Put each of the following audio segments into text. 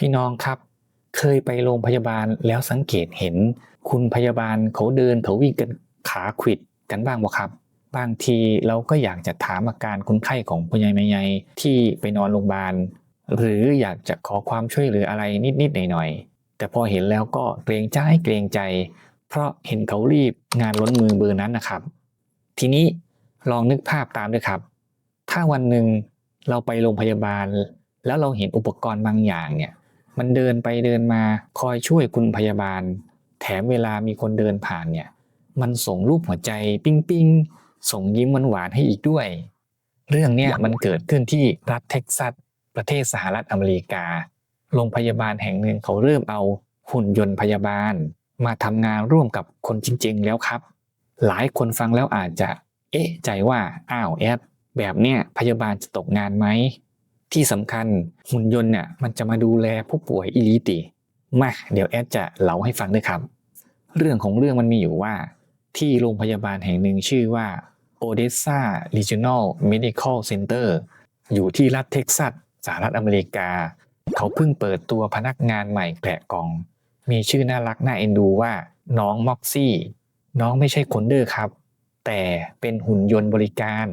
พี่น้องครับเคยไปโรงพยาบาลแล้วสังเกตเห็นคุณพยาบาลเขาเดินเขาวิ่งกันขาขวิดกันบ้างบ่ครับบางทีเราก็อยากจะถามอาการคนไข้ของพ่อใหญ่แม่ใหญ่ที่ไปนอนโรงพยาบาลหรืออยากจะขอความช่วยเหลืออะไรนิดๆหน่อยๆแต่พอเห็นแล้วก็เกรงใจเพราะเห็นเขารีบงานล้นมือเบอร์นั้นนะครับทีนี้ลองนึกภาพตามด้วยครับถ้าวันหนึ่งเราไปโรงพยาบาลแล้วเราเห็นอุปกรณ์บางอย่างเนี่ยมันเดินไปเดินมาคอยช่วยคุณพยาบาลแถมเวลามีคนเดินผ่านเนี่ยมันส่งรูปหัวใจปิ้งส่งยิ้มหวานๆให้อีกด้วยเรื่องเนี้ยมันเกิดขึ้นที่รัฐเท็กซัสประเทศสหรัฐอเมริกาโรงพยาบาลแห่งหนึ่งเขาเริ่มเอาหุ่นยนต์พยาบาลมาทำงานร่วมกับคนจริงๆแล้วครับหลายคนฟังแล้วอาจจะเอ๊ะใจว่าอ้าวแอดแบบเนี้ยพยาบาลจะตกงานไหมที่สำคัญหุ่นยนต์เนี่ยมันจะมาดูแลผู้ป่วยอีหลีติมาเดี๋ยวแอดจะเล่าให้ฟังด้วยครับเรื่องของเรื่องมันมีอยู่ว่าที่โรงพยาบาลแห่งหนึ่งชื่อว่า Odessa Regional Medical Center อยู่ที่รัฐเท็กซัสสหรัฐอเมริกาเขาเพิ่งเปิดตัวพนักงานใหม่แกะกล่องมีชื่อน่ารักน่าเอ็นดูว่าน้องม็อกซี่น้องไม่ใช่คนเด้อครับแต่เป็นหุ่นยนต์บริการ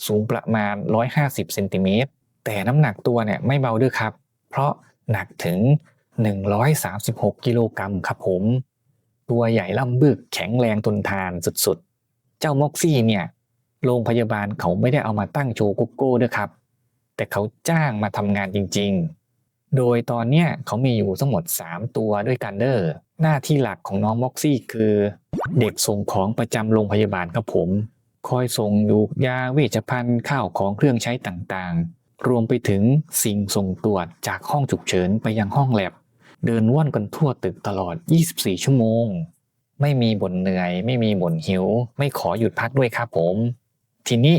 สูงประมาณ150เซนติเมตรแต่น้ำหนักตัวเนี่ยไม่เบาด้วยครับเพราะหนักถึง136กิโลกรัมครับผมตัวใหญ่ล่ำบึกแข็งแรงทนทานสุดๆเจ้าม็อกซี่เนี่ยโรงพยาบาลเขาไม่ได้เอามาตั้งโชว์โกโก้ด้วยครับแต่เขาจ้างมาทำงานจริงๆโดยตอนเนี้ยเขามีอยู่ทั้งหมด3ตัวด้วยกันเด้อหน้าที่หลักของน้องม็อกซี่คือเด็กส่งของประจำโรงพยาบาลครับผมคอยส่งยูกยาเวชภัณฑ์ข้าวของเครื่องใช้ต่างๆรวมไปถึงสิ่งส่งตรวจจากห้องฉุกเฉินไปยังห้องแลบเดินว่อนกันทั่วตึกตลอด24ชั่วโมงไม่มีบ่นเหนื่อยไม่มีบ่นหิวไม่ขอหยุดพักด้วยครับผมทีนี้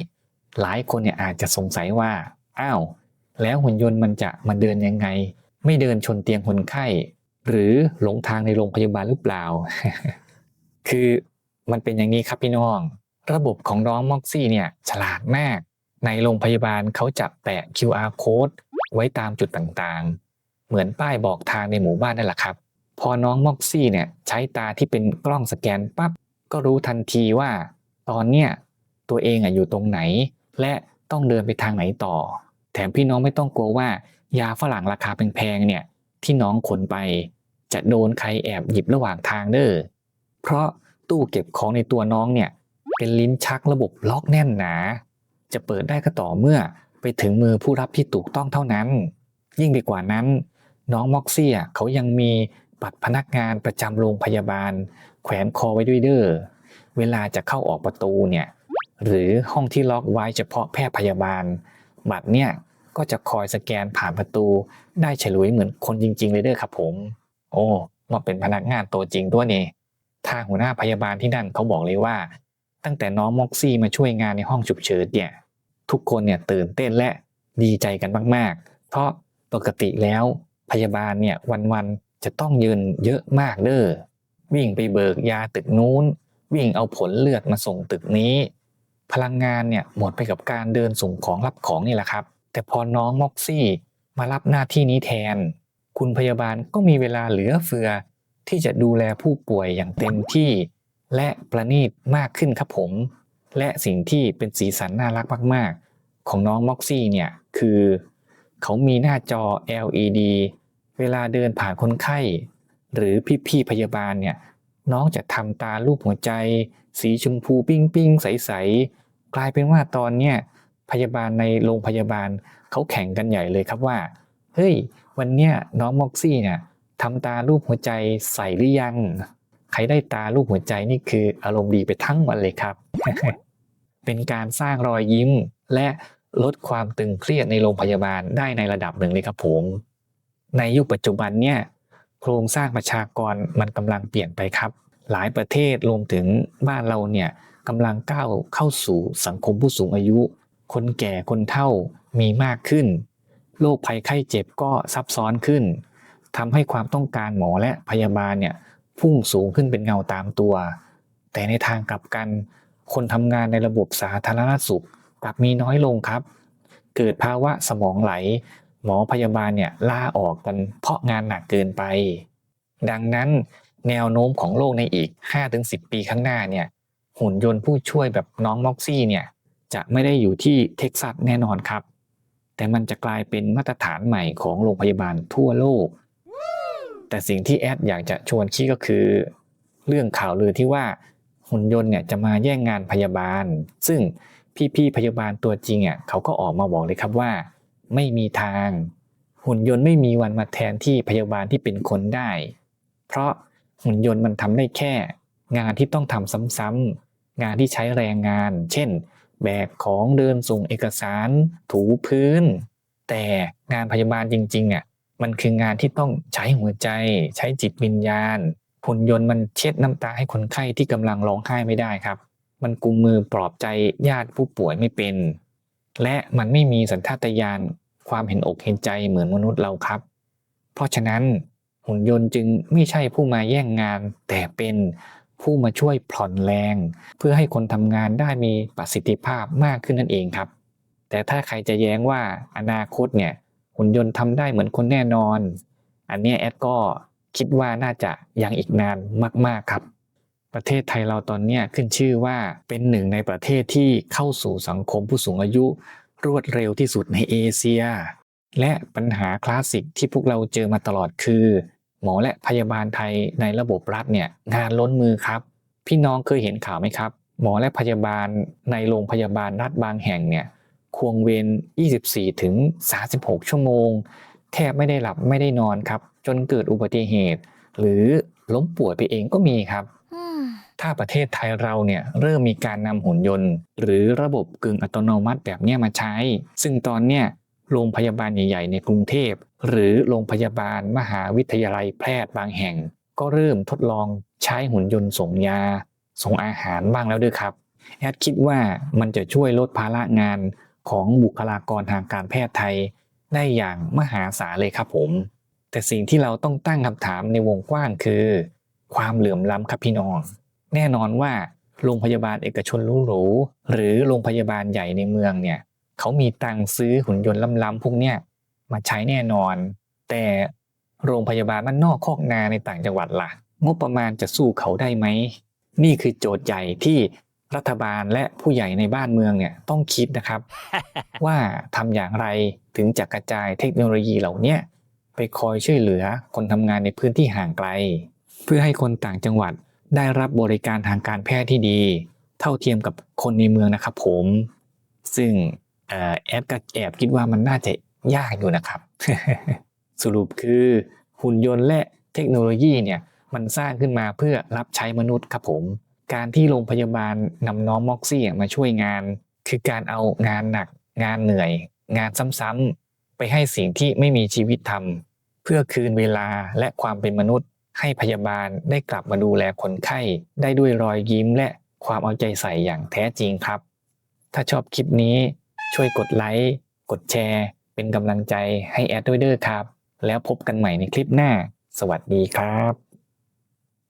หลายคนเนี่ยอาจจะสงสัยว่าอ้าวแล้วหุ่นยนต์มันจะมาเดินยังไงไม่เดินชนเตียงคนไข้หรือหลงทางในโรงพยาบาลหรือเปล่า คือมันเป็นอย่างนี้ครับพี่น้องระบบของน้องม็อกซี่เนี่ยฉลาดมากในโรงพยาบาลเขาจะแปะ QR code ไว้ตามจุดต่างๆเหมือนป้ายบอกทางในหมู่บ้านนั่นแหละครับพอน้องม็อกซี่เนี่ยใช้ตาที่เป็นกล้องสแกนปั๊บก็รู้ทันทีว่าตอนเนี้ยตัวเองอยู่ตรงไหนและต้องเดินไปทางไหนต่อแถมพี่น้องไม่ต้องกลัวว่ายาฝรั่งราคาแพงๆเนี่ยที่น้องขนไปจะโดนใครแอบหยิบระหว่างทางเด้อเพราะตู้เก็บของในตัวน้องเนี่ยเป็นลิ้นชักระบบล็อกแน่นหนาจะเปิดได้ก็ต่อเมื่อไปถึงมือผู้รับที่ถูกต้องเท่านั้นยิ่งไปกว่านั้นน้องม็อกซี่เขายังมีบัตรพนักงานประจำโรงพยาบาลแขวนคอไว้ด้วยเด้อเวลาจะเข้าออกประตูเนี่ยหรือห้องที่ล็อกไว้เฉพาะแพทย์พยาบาลบัตรเนี่ยก็จะคอยสแกนผ่านประตูได้ฉลุยเหมือนคนจริงๆเลยเด้อครับผมโอ้มาเป็นพนักงานตัวจริงตัวนี้ทางหัวหน้าพยาบาลที่นั่นเขาบอกเลยว่าตั้งแต่น้องม็อกซี่มาช่วยงานในห้องฉุกเฉินเนี่ยทุกคนเนี่ยตื่นเต้นและดีใจกันมากๆเพราะปกติแล้วพยาบาลเนี่ยวันๆจะต้องยืนเยอะมากเด้อวิ่งไปเบิกยาตึกนู้นวิ่งเอาผลเลือดมาส่งตึกนี้พลังงานเนี่ยหมดไปกับการเดินส่งของรับของนี่แหละครับแต่พอน้องม็อกซี่มารับหน้าที่นี้แทนคุณพยาบาลก็มีเวลาเหลือเฟือที่จะดูแลผู้ป่วยอย่างเต็มที่และประณีตมากขึ้นครับผมและสิ่งที่เป็นสีสันน่ารักมากๆของน้องม็อกซี่เนี่ยคือเขามีหน้าจอ LED เวลาเดินผ่านคนไข้หรือพี่ๆพยาบาลเนี่ยน้องจะทำตารูปหัวใจสีชมพูปิ้งใสๆกลายเป็นว่าตอนเนี้ยพยาบาลในโรงพยาบาลเขาแข่งกันใหญ่เลยครับว่าเฮ้ยวันเนี้ยน้องม็อกซี่เนี่ยทำตารูปหัวใจใสหรือยังใครได้ตารูปหัวใจนี่คืออารมณ์ดีไปทั้งวันเลยครับ เป็นการสร้างรอยยิ้มและลดความตึงเครียดในโรงพยาบาลได้ในระดับหนึ่งเลยครับผมในยุคปัจจุบันเนี่ยโครงสร้างประชากรมันกำลังเปลี่ยนไปครับหลายประเทศรวมถึงบ้านเราเนี่ยกำลังก้าวเข้าสู่สังคมผู้สูงอายุคนแก่คนเฒ่ามีมากขึ้นโรคภัยไข้เจ็บก็ซับซ้อนขึ้นทำให้ความต้องการหมอและพยาบาลเนี่ยพุ่งสูงขึ้นเป็นเงาตามตัวแต่ในทางกลับกันคนทำงานในระบบสาธารณสุขกลับมีน้อยลงครับเกิดภาวะสมองไหล หมอพยาบาลเนี่ยลาออกกันเพราะงานหนักเกินไปดังนั้นแนวโน้มของโลกในอีก 5-10 ปีข้างหน้าเนี่ยหุ่นยนต์ผู้ช่วยแบบน้องม็อกซี่เนี่ยจะไม่ได้อยู่ที่เท็กซัสแน่นอนครับแต่มันจะกลายเป็นมาตรฐานใหม่ของโรงพยาบาลทั่วโลกแต่สิ่งที่แอดอยากจะชวนคิดก็คือเรื่องข่าวลือที่ว่าหุ่นยนต์เนี่ยจะมาแย่งงานพยาบาลซึ่งพี่พยาบาลตัวจริงอ่ะเขาก็ออกมาบอกเลยครับว่าไม่มีทางหุ่นยนต์ไม่มีวันมาแทนที่พยาบาลที่เป็นคนได้เพราะหุ่นยนต์มันทำได้แค่งานที่ต้องทำซ้ำๆงานที่ใช้แรงงานเช่นแบกของเดินส่งเอกสารถูพื้นแต่งานพยาบาลจริงๆเนี่ยมันคืองานที่ต้องใช้หัวใจใช้จิตวิญญาณหุ่นยนต์มันเช็ดน้ำตาให้คนไข้ที่กำลังร้องไห้ไม่ได้ครับมันกุมมือปลอบใจญาติผู้ป่วยไม่เป็นและมันไม่มีสัญชาตญาณความเห็นอกเห็นใจเหมือนมนุษย์เราครับเพราะฉะนั้นหุ่นยนต์จึงไม่ใช่ผู้มาแย่งงานแต่เป็นผู้มาช่วยผ่อนแรงเพื่อให้คนทำงานได้มีประสิทธิภาพมากขึ้นนั่นเองครับแต่ถ้าใครจะแย้งว่าอนาคตเนี่ยหุ่นยนต์ทำได้เหมือนคนแน่นอนอันนี้แอดก็คิดว่าน่าจะยังอีกนานมากๆครับประเทศไทยเราตอนนี้ขึ้นชื่อว่าเป็นหนึ่งในประเทศที่เข้าสู่สังคมผู้สูงอายุรวดเร็วที่สุดในเอเชียและปัญหาคลาสสิกที่พวกเราเจอมาตลอดคือหมอและพยาบาลไทยในระบบรัฐเนี่ยงานล้นมือครับพี่น้องเคยเห็นข่าวไหมครับหมอและพยาบาลในโรงพยาบาลรัฐบางแห่งเนี่ยควงเวร 24-36 ชั่วโมงแทบไม่ได้หลับไม่ได้นอนครับจนเกิดอุบัติเหตุหรือล้มป่วยไปเองก็มีครับถ้าประเทศไทยเราเนี่ยเริ่มมีการนำหุ่นยนต์หรือระบบกึ่งอัตโนมัติแบบนี้มาใช้ซึ่งตอนเนี้ยโรงพยาบาลใหญ่ๆในกรุงเทพหรือโรงพยาบาลมหาวิทยาลัยแพทย์บางแห่งก็เริ่มทดลองใช้หุ่นยนต์ส่งยาส่งอาหารบ้างแล้วด้วยครับแอดคิดว่ามันจะช่วยลดภาระงานของบุคลากรทางการแพทย์ไทยได้อย่างมหาศาลเลยครับผมแต่สิ่งที่เราต้องตั้งคำถามในวงกว้างคือความเหลื่อมล้ำครับพี่น้องแน่นอนว่าโรงพยาบาลเอกชนหรูๆหรือโรงพยาบาลใหญ่ในเมืองเนี่ยเขามีตังค์ซื้อหุ่นยนต์ล้ำๆพวกเนี้ยมาใช้แน่นอนแต่โรงพยาบาลบ้านนอกคอกนาในต่างจังหวัดล่ะงบประมาณจะสู้เขาได้ไหมนี่คือโจทย์ใหญ่ที่รัฐบาลและผู้ใหญ่ในบ้านเมืองเนี่ยต้องคิดนะครับ ว่าทำอย่างไรถึงจะกระจายเทคโนโลยีเหล่านี้ไปคอยช่วยเหลือคนทำงานในพื้นที่ห่างไกลเพื่อให้คนต่างจังหวัดได้รับบริการทางการแพทย์ที่ดีเท่าเทียมกับคนในเมืองนะครับผมซึ่งแอดก็แอบคิดว่ามันน่าจะยากอยู่นะครับ สรุปคือหุ่นยนต์และเทคโนโลยีเนี่ยมันสร้างขึ้นมาเพื่อรับใช้มนุษย์ครับผมการที่โรงพยาบาลนำน้องม็อกซี่มาช่วยงานคือการเอางานหนักงานเหนื่อยงานซ้ำๆไปให้สิ่งที่ไม่มีชีวิตทำเพื่อคืนเวลาและความเป็นมนุษย์ให้พยาบาลได้กลับมาดูแลคนไข้ได้ด้วยรอยยิ้มและความเอาใจใส่อย่างแท้จริงครับถ้าชอบคลิปนี้ช่วยกดไลค์กดแชร์เป็นกำลังใจให้แอดด้วยเด้อครับแล้วพบกันใหม่ในคลิปหน้าสวัสดีครับ